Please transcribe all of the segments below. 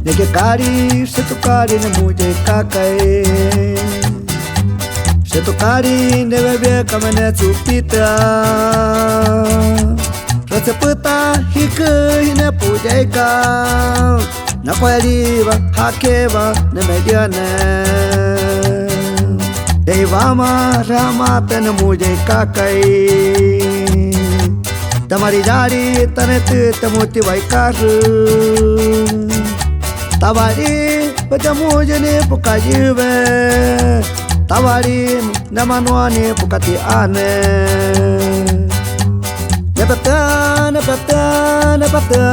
Nege kari, setukari ne muje kakai. Setukari ne bebe kamane cupita. Rasa peta hike hine pujaika. Na kweliva hakeva ne mediane. Devama ramate ne muje kakai. Tamari jari tanete tamuti vaikaru. Tawari pajamujani pukajive. Tawari namanuani pukati ane. Nepata, nepata, nepata.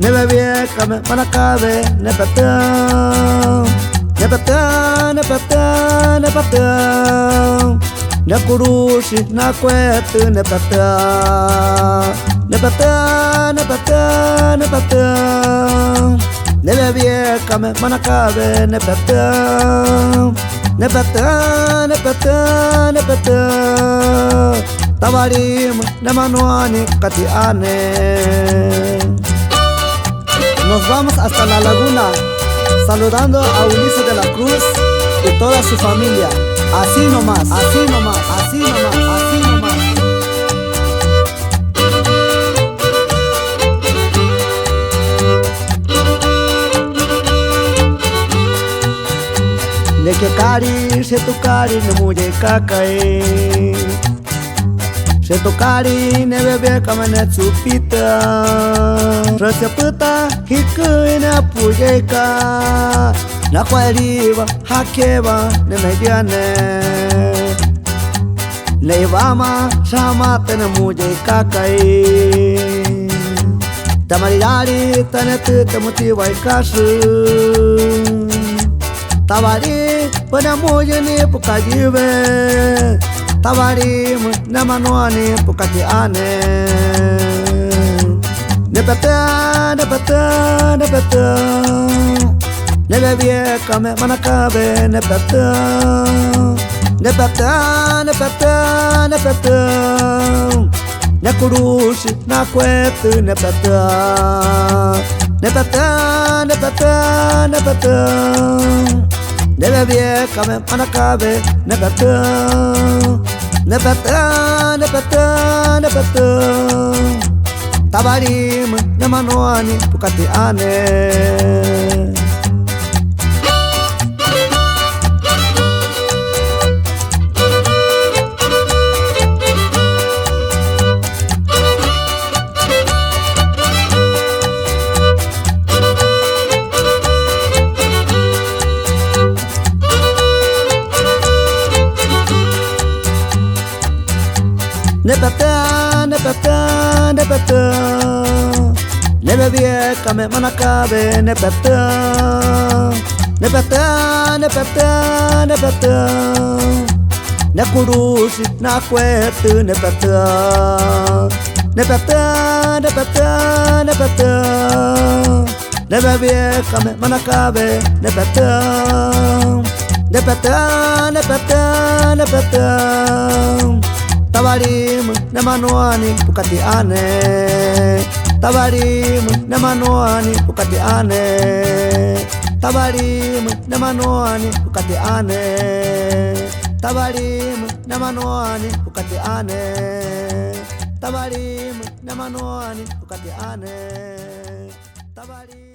Nebebie kame manakabe nepata. Nepata, nepata, nepata. Nakurushi nakwetu nepata. Nepata, nepata, nepata. Nebebie kame manakabe nepata. Nepata, nepata, nepata. Tawarim namanuani katiane. Nos vamos hasta la laguna, saludando a Ulises de la Cruz y toda su familia. Así nomás, así nomás, así nomás, así nomás. Neke kari, setukari ne muje kakai. Setukari ne bebe kamane cupita. Rasa peta hike ne pujaika. Na kweliva hakeva ne mediane. Leivama samate ne muje kakai. Tamarilari tanete tamuti vaikasu. Tawari panamujani pukajive. Tawari namanuani pukati ane. Nepata, nepata, nepata. Nebebie kame manakabe nepata. Nepata, nepata, nepata. Nakurushi nakwetu nepata. Nepata, nepata, nepata. Nebebie kame manakabe nepata. Nepata, nepata, nepata. Tawarim namanuani pukati ane. Nepata, nepata, nepata. Nebebie kame manakabe nepata. Nepata, nepata, nepata. Nakurushi nakwetu nepata. Nepata, nepata, nepata. Nebebie kame manakabe nepata. Nepata, nepata, nepata. Tawarim namanuani pukati ane. Tawarim namanuani pukati ane. Tawarim namanuani pukati ane. Tawarim namanuani pukati ane. Tawarim namanuani pukati ane. Tawarim